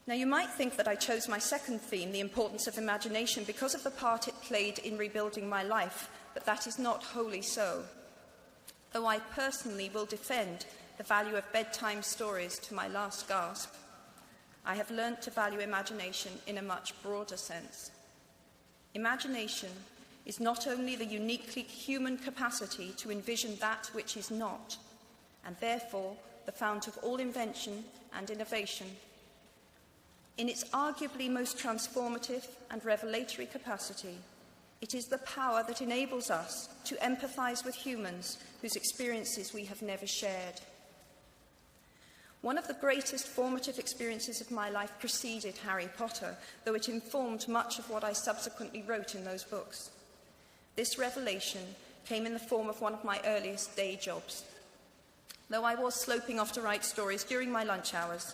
Now, you might think that I chose my second theme, the importance of imagination, because of the part it played in rebuilding my life, but that is not wholly so. Though I personally will defend the value of bedtime stories to my last gasp, I have learnt to value imagination in a much broader sense. Imagination is not only the uniquely human capacity to envision that which is not, and therefore the fount of all invention and innovation. In its arguably most transformative and revelatory capacity, it is the power that enables us to empathise with humans whose experiences we have never shared. One of the greatest formative experiences of my life preceded Harry Potter, though it informed much of what I subsequently wrote in those books. This revelation came in the form of one of my earliest day jobs. Though I was sloping off to write stories during my lunch hours,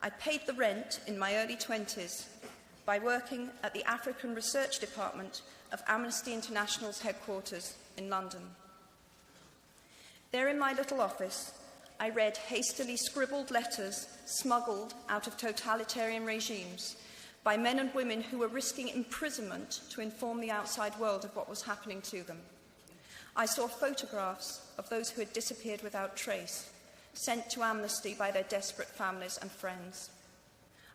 I paid the rent in my early 20s by working at the African Research Department of Amnesty International's headquarters in London. There in my little office, I read hastily scribbled letters smuggled out of totalitarian regimes by men and women who were risking imprisonment to inform the outside world of what was happening to them. I saw photographs of those who had disappeared without trace, sent to Amnesty by their desperate families and friends.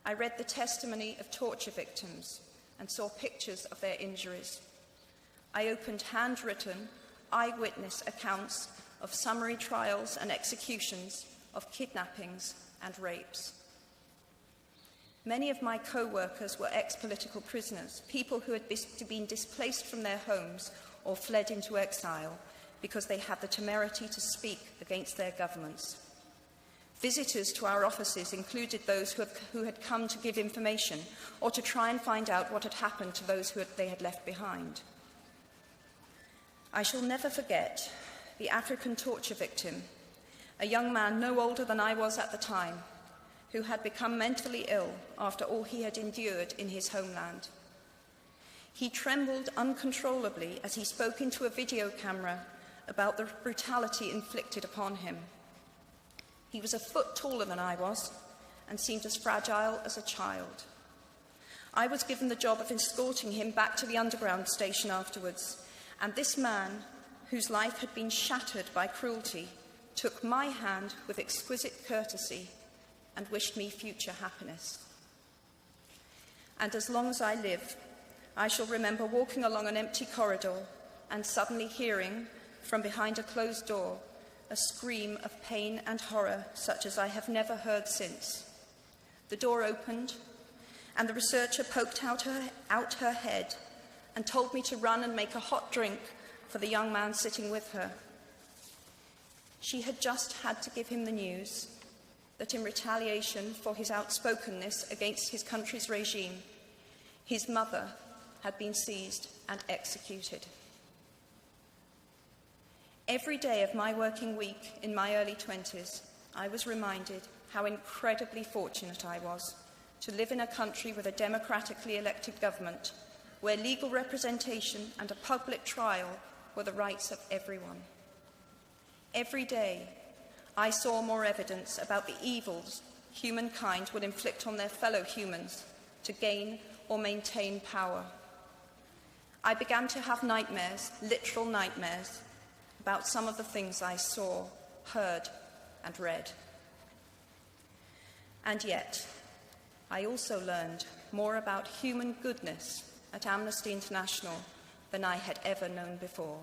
I read the testimony of torture victims and saw pictures of their injuries. I opened handwritten, eyewitness accounts of summary trials and executions, of kidnappings and rapes. Many of my co-workers were ex-political prisoners, people who had been displaced from their homes or fled into exile because they had the temerity to speak against their governments. Visitors to our offices included those who had come to give information or to try and find out what had happened to those they had left behind. I shall never forget the African torture victim, a young man no older than I was at the time, who had become mentally ill after all he had endured in his homeland. He trembled uncontrollably as he spoke into a video camera about the brutality inflicted upon him. He was a foot taller than I was and seemed as fragile as a child. I was given the job of escorting him back to the underground station afterwards, and this man, whose life had been shattered by cruelty, took my hand with exquisite courtesy and wished me future happiness. And as long as I live, I shall remember walking along an empty corridor and suddenly hearing, from behind a closed door, a scream of pain and horror such as I have never heard since. The door opened, and the researcher poked out her head and told me to run and make a hot drink for the young man sitting with her. She had just had to give him the news that in retaliation for his outspokenness against his country's regime, his mother had been seized and executed. Every day of my working week in my early 20s, I was reminded how incredibly fortunate I was to live in a country with a democratically elected government, where legal representation and a public trial were the rights of everyone. Every day, I saw more evidence about the evils humankind will inflict on their fellow humans to gain or maintain power. I began to have nightmares, literal nightmares, about some of the things I saw, heard, and read. And yet, I also learned more about human goodness at Amnesty International than I had ever known before.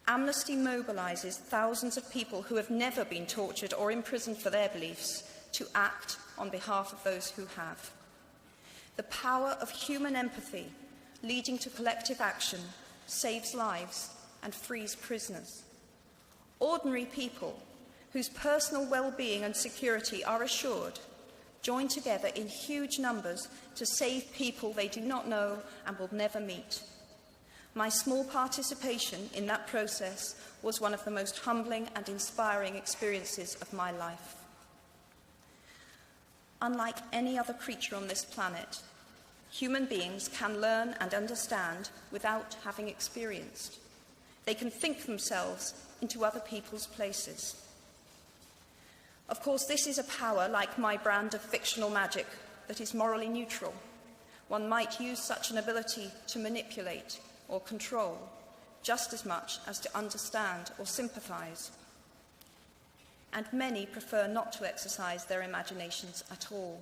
Amnesty mobilises thousands of people who have never been tortured or imprisoned for their beliefs to act on behalf of those who have. The power of human empathy leading to collective action saves lives and frees prisoners. Ordinary people whose personal well-being and security are assured join together in huge numbers to save people they do not know and will never meet. My small participation in that process was one of the most humbling and inspiring experiences of my life. Unlike any other creature on this planet, human beings can learn and understand without having experienced. They can think themselves into other people's places. Of course, this is a power, like my brand of fictional magic, that is morally neutral. One might use such an ability to manipulate or control, just as much as to understand or sympathise. And many prefer not to exercise their imaginations at all.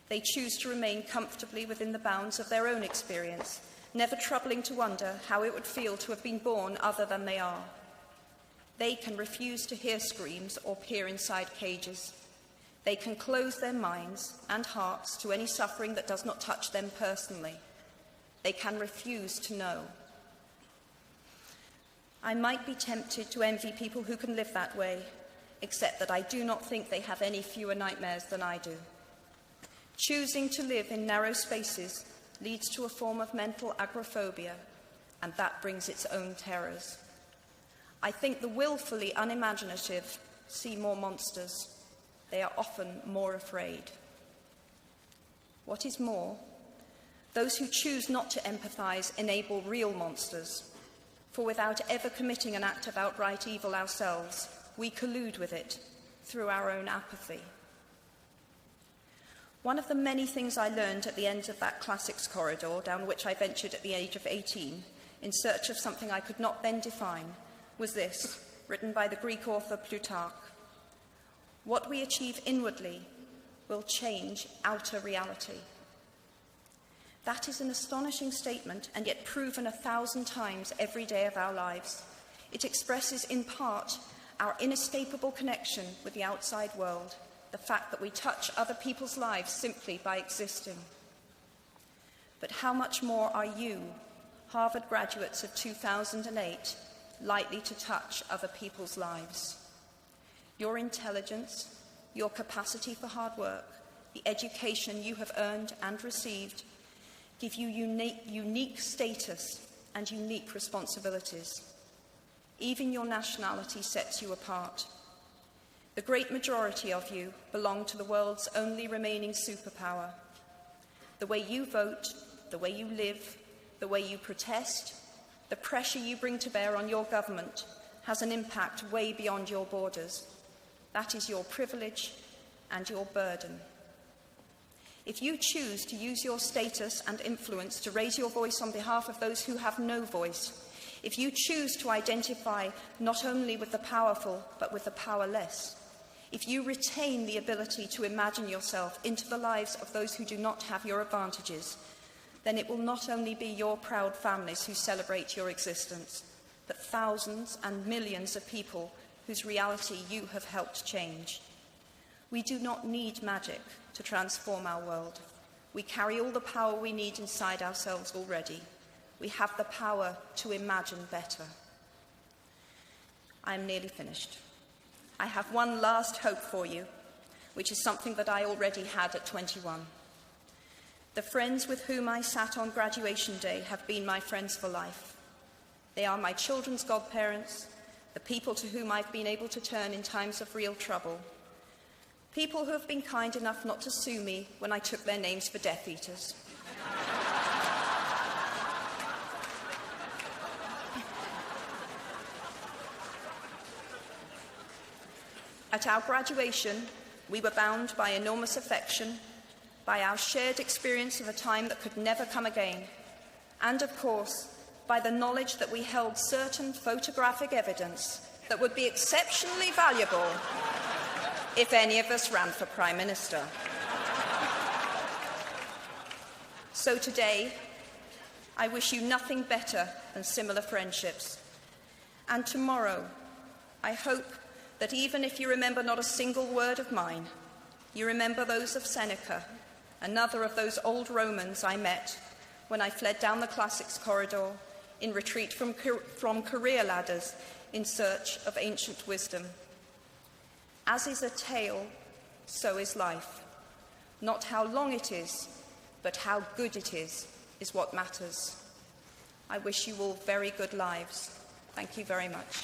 They choose to remain comfortably within the bounds of their own experience, never troubling to wonder how it would feel to have been born other than they are. They can refuse to hear screams or peer inside cages. They can close their minds and hearts to any suffering that does not touch them personally. They can refuse to know. I might be tempted to envy people who can live that way, except that I do not think they have any fewer nightmares than I do. Choosing to live in narrow spaces leads to a form of mental agoraphobia, and that brings its own terrors. I think the willfully unimaginative see more monsters. They are often more afraid. What is more, those who choose not to empathise enable real monsters, for without ever committing an act of outright evil ourselves, we collude with it through our own apathy. One of the many things I learned at the end of that classics corridor, down which I ventured at the age of 18, in search of something I could not then define, was this, written by the Greek author Plutarch: "What we achieve inwardly will change outer reality." That is an astonishing statement, and yet proven 1,000 times every day of our lives. It expresses in part our inescapable connection with the outside world, the fact that we touch other people's lives simply by existing. But how much more are you, Harvard graduates of 2008, likely to touch other people's lives? Your intelligence, your capacity for hard work, the education you have earned and received give you unique status and unique responsibilities. Even your nationality sets you apart. The great majority of you belong to the world's only remaining superpower. The way you vote, the way you live, the way you protest, the pressure you bring to bear on your government has an impact way beyond your borders. That is your privilege and your burden. If you choose to use your status and influence to raise your voice on behalf of those who have no voice, if you choose to identify not only with the powerful but with the powerless, if you retain the ability to imagine yourself into the lives of those who do not have your advantages, then it will not only be your proud families who celebrate your existence, but thousands and millions of people whose reality you have helped change. We do not need magic to transform our world. We carry all the power we need inside ourselves already. We have the power to imagine better. I am nearly finished. I have one last hope for you, which is something that I already had at 21. The friends with whom I sat on graduation day have been my friends for life. They are my children's godparents, the people to whom I've been able to turn in times of real trouble, people who have been kind enough not to sue me when I took their names for Death Eaters. At our graduation, we were bound by enormous affection, by our shared experience of a time that could never come again, and of course, by the knowledge that we held certain photographic evidence that would be exceptionally valuable if any of us ran for Prime Minister. So today, I wish you nothing better than similar friendships. And tomorrow, I hope that even if you remember not a single word of mine, you remember those of Seneca, another of those old Romans I met when I fled down the classics corridor in retreat from career ladders in search of ancient wisdom. As is a tale, so is life. Not how long it is, but how good it is what matters. I wish you all very good lives. Thank you very much.